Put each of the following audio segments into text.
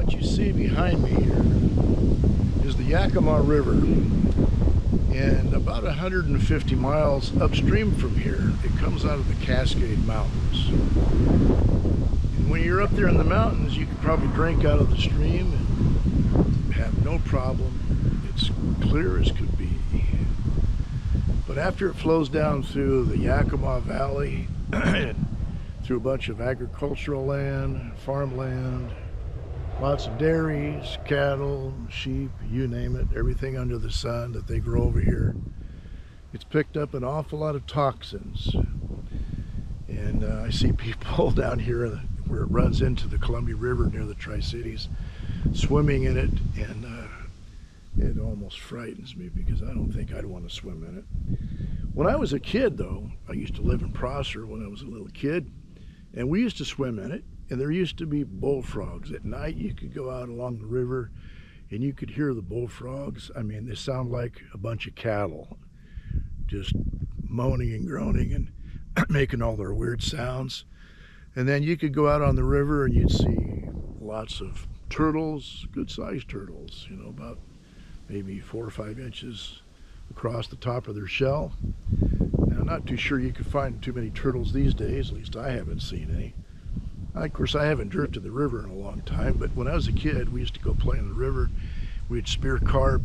What you see behind me here is the Yakima River, and about 150 miles upstream from here it comes out of the Cascade Mountains. And when you're up there in the mountains, you can probably drink out of the stream and have no problem. It's clear as could be. But after it flows down through the Yakima Valley through a bunch of agricultural land, farmland, lots of dairies, cattle, sheep, you name it, everything under the sun that they grow over here. It's picked up an awful lot of toxins. And I see people down here where it runs into the Columbia River near the Tri-Cities swimming in it, and it almost frightens me because I don't think I'd want to swim in it. When I was a kid, though, I used to live in Prosser when I was a little kid, and we used to swim in it. And there used to be bullfrogs. At night, you could go out along the river and you could hear the bullfrogs. I mean, they sound like a bunch of cattle, just moaning and groaning and making all their weird sounds. And then you could go out on the river and you'd see lots of turtles, good-sized turtles, you know, about maybe 4 or 5 inches across the top of their shell. Now, I'm not too sure you could find too many turtles these days, at least I haven't seen any. Of course, I haven't drifted the river in a long time, but when I was a kid, we used to go play in the river. We'd spear carp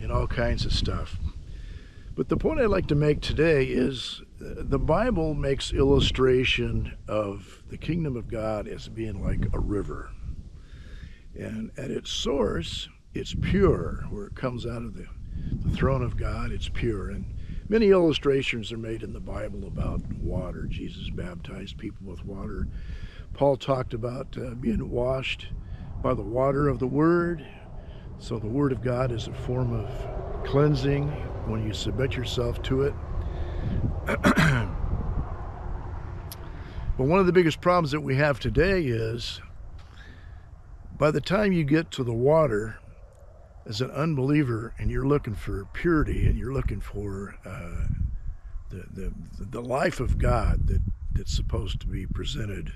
and all kinds of stuff. But the point I'd like to make today is the Bible makes illustration of the kingdom of God as being like a river. And at its source, it's pure. Where it comes out of the throne of God, it's pure. And many illustrations are made in the Bible about water. Jesus baptized people with water. Paul talked about being washed by the water of the Word. So the Word of God is a form of cleansing when you submit yourself to it. But one of the biggest problems that we have today is by the time you get to the water as an unbeliever and you're looking for purity and you're looking for the life of God that's supposed to be presented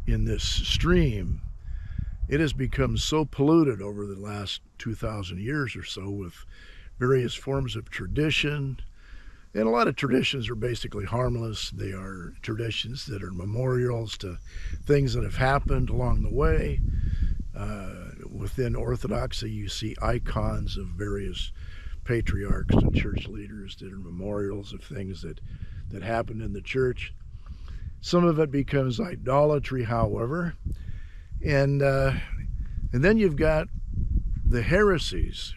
in this stream, it has become so polluted over the last 2,000 years or so with various forms of tradition. And a lot of traditions are basically harmless. They are traditions that are memorials to things that have happened along the way. Within Orthodoxy, you see icons of various patriarchs and church leaders that are memorials of things that happened in the church. Some of it becomes idolatry, however. And then you've got the heresies.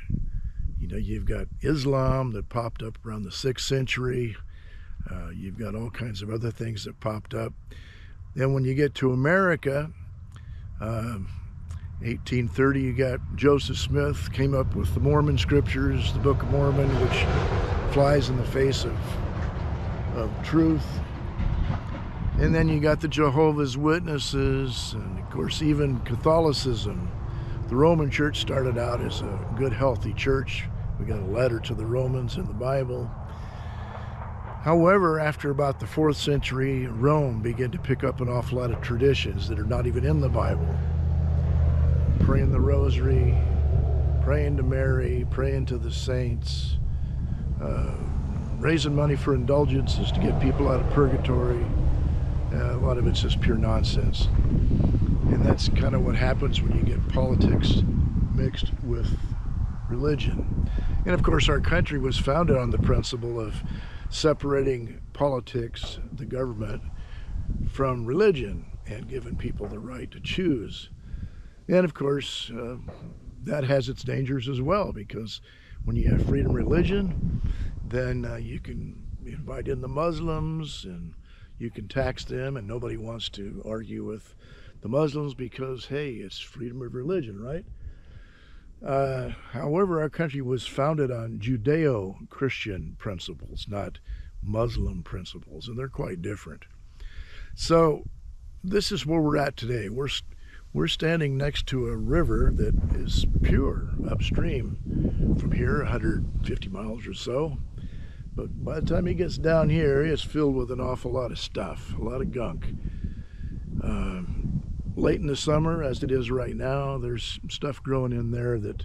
You know, you've got Islam that popped up around the 6th century. You've got all kinds of other things that popped up. Then when you get to America, 1830, you got Joseph Smith came up with the Mormon scriptures, the Book of Mormon, which flies in the face of truth. And then you got the Jehovah's Witnesses, and of course even Catholicism. The Roman Church started out as a good, healthy church. We got a letter to the Romans in the Bible. However, after about the 4th century, Rome began to pick up an awful lot of traditions that are not even in the Bible. Praying the rosary, praying to Mary, praying to the saints, raising money for indulgences to get people out of purgatory. A lot of it's just pure nonsense. And that's kind of what happens when you get politics mixed with religion. And of course, our country was founded on the principle of separating politics, the government, from religion and giving people the right to choose. And of course, that has its dangers as well, because when you have freedom of religion, then you can invite in the Muslims and you can tax them, and nobody wants to argue with the Muslims because, hey, it's freedom of religion, right? However, our country was founded on Judeo-Christian principles, not Muslim principles, and they're quite different. So this is where we're at today. We're standing next to a river that is pure upstream from here, 150 miles or so. But by the time he gets down here, it's filled with an awful lot of stuff, a lot of gunk. late in the summer, as it is right now, there's stuff growing in there that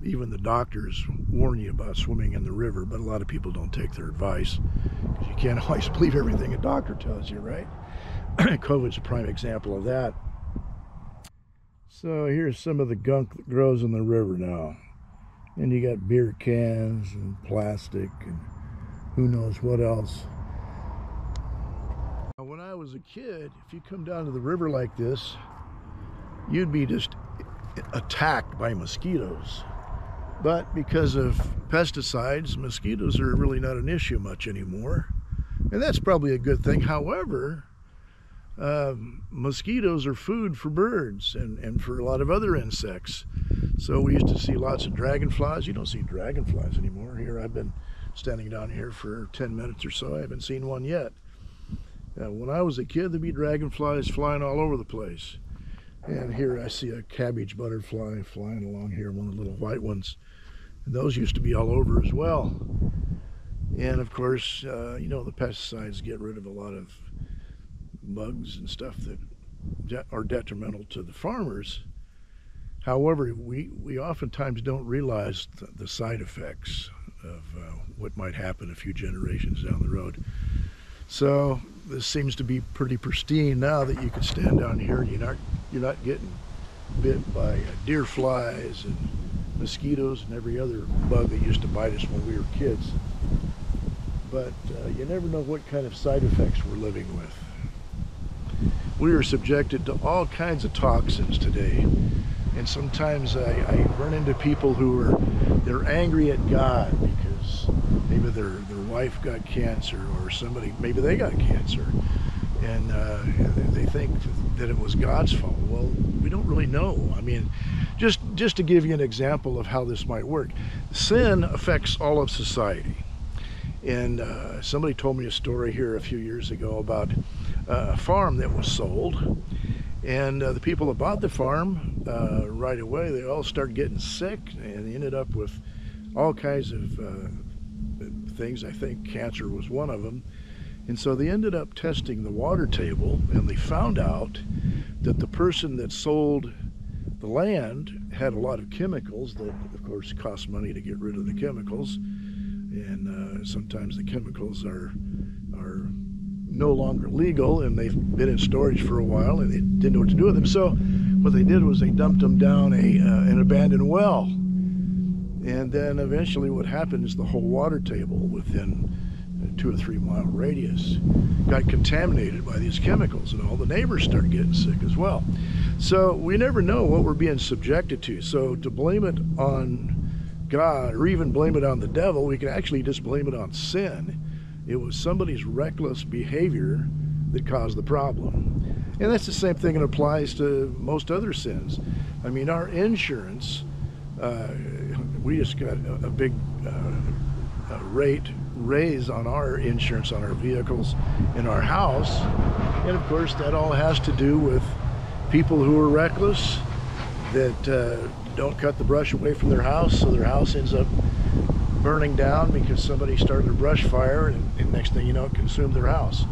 even the doctors warn you about swimming in the river, but a lot of people don't take their advice because you can't always believe everything a doctor tells you, right? COVID's a prime example of that. So here's some of the gunk that grows in the river now. And you got beer cans and plastic and who knows what else. When I was a kid, if you come down to the river like this, you'd be just attacked by mosquitoes. But because of pesticides, mosquitoes are really not an issue much anymore. And that's probably a good thing. However, mosquitoes are food for birds and for a lot of other insects. So we used to see lots of dragonflies. You don't see dragonflies anymore. Here I've been standing down here for 10 minutes or so. I haven't seen one yet. When I was a kid, there'd be dragonflies flying all over the place. And here I see a cabbage butterfly flying along here, one of the little white ones. And those used to be all over as well. And of course, you know, the pesticides get rid of a lot of bugs and stuff that are detrimental to the farmers. However, we oftentimes don't realize the side effects of what might happen a few generations down the road. So this seems to be pretty pristine now that you can stand down here and you're not getting bit by deer flies and mosquitoes and every other bug that used to bite us when we were kids. But you never know what kind of side effects we're living with. We are subjected to all kinds of toxins today. And sometimes I run into people who they're angry at God because maybe their wife got cancer or somebody, maybe they got cancer. And they think that it was God's fault. Well, we don't really know. I mean, just to give you an example of how this might work. Sin affects all of society. And somebody told me a story here a few years ago about a farm that was sold. And the people that bought the farm right away, they all started getting sick and they ended up with all kinds of things. I think cancer was one of them. And so they ended up testing the water table and they found out that the person that sold the land had a lot of chemicals that, of course, cost money to get rid of the chemicals. And sometimes the chemicals are no longer legal and they've been in storage for a while and they didn't know what to do with them. So what they did was they dumped them down an abandoned well. And then eventually what happened is the whole water table within a 2 or 3 mile radius got contaminated by these chemicals and all the neighbors started getting sick as well. So we never know what we're being subjected to. So to blame it on God or even blame it on the devil, we can actually just blame it on sin. It was somebody's reckless behavior that caused the problem. And that's the same thing that applies to most other sins. I mean, our insurance, we just got a big rate raise on our insurance on our vehicles in our house. And of course, that all has to do with people who are reckless, that don't cut the brush away from their house, so their house ends up burning down because somebody started a brush fire and next thing you know it consumed their house.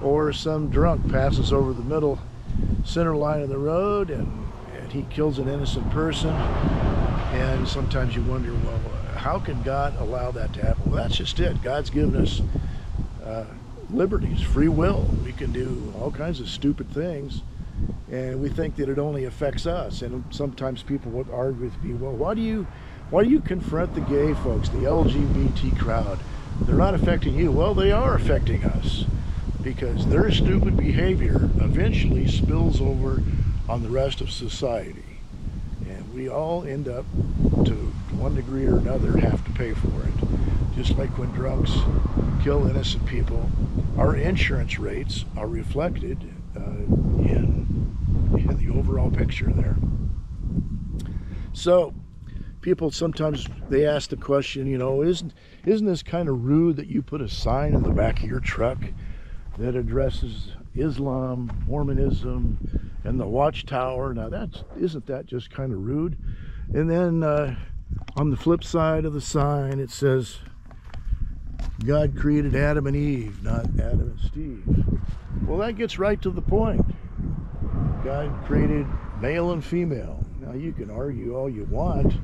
Or some drunk passes over the middle center line of the road and he kills an innocent person, and sometimes you wonder, well, how can God allow that to happen? Well, that's just it. God's given us liberties, free will. We can do all kinds of stupid things and we think that it only affects us. And sometimes people would argue with me, well, why do you confront the gay folks, the LGBT crowd? They're not affecting you. Well, they are affecting us because their stupid behavior eventually spills over on the rest of society. And we all end up, to one degree or another, have to pay for it. Just like when drunks kill innocent people, our insurance rates are reflected in the overall picture there. So people sometimes, they ask the question, you know, isn't this kind of rude that you put a sign in the back of your truck that addresses Islam, Mormonism, and the Watchtower? Now isn't that just kind of rude? And then on the flip side of the sign it says God created Adam and Eve, not Adam and Steve. Well, that gets right to the point. God created male and female. Now you can argue all you want,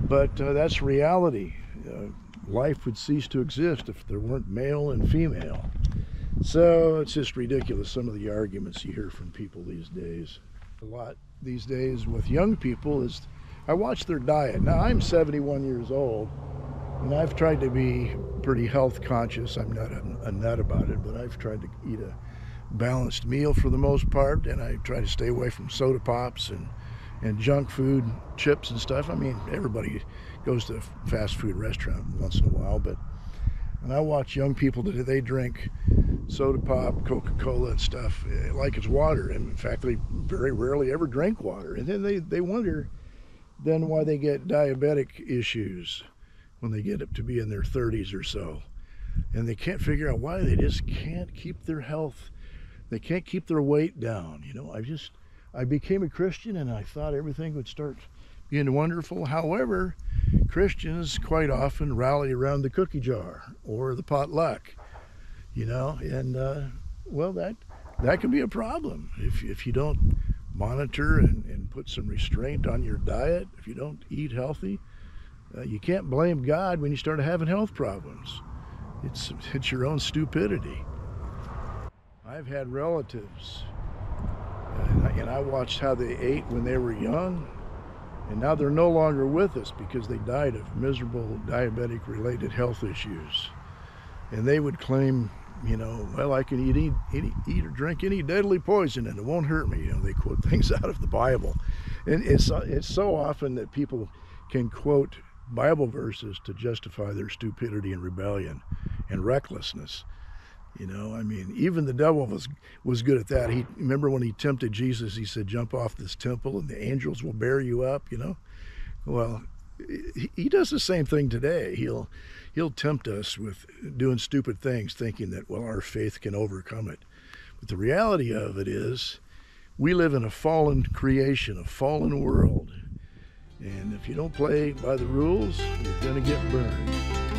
but that's reality. Life would cease to exist if there weren't male and female. So it's just ridiculous, some of the arguments you hear from people these days. A lot these days with young people is, I watch their diet. Now I'm 71 years old, and I've tried to be pretty health conscious. I'm not a nut about it, but I've tried to eat a balanced meal for the most part, and I try to stay away from soda pops and junk food, chips and stuff. I mean, everybody goes to a fast food restaurant once in a while, but when I watch young people today, they drink soda pop, Coca-Cola and stuff like it's water. And in fact, they very rarely ever drink water. And then they wonder then why they get diabetic issues when they get up to be in their 30s or so. And they can't figure out why. They just can't keep their health. They can't keep their weight down. You know, I became a Christian and I thought everything would start being wonderful. However, Christians quite often rally around the cookie jar or the potluck, you know, and well, that can be a problem if you don't monitor and put some restraint on your diet. If you don't eat healthy, you can't blame God when you start having health problems. It's your own stupidity. I've had relatives, and I watched how they ate when they were young, and now they're no longer with us because they died of miserable diabetic-related health issues. And they would claim, you know, well, I can eat or drink any deadly poison and it won't hurt me. You know, they quote things out of the Bible. And it's so often that people can quote Bible verses to justify their stupidity and rebellion and recklessness. You know, I mean, even the devil was good at that. Remember when he tempted Jesus, he said, jump off this temple and the angels will bear you up, you know? Well, he does the same thing today. He'll tempt us with doing stupid things, thinking that, well, our faith can overcome it. But the reality of it is, we live in a fallen creation, a fallen world. And if you don't play by the rules, you're going to get burned.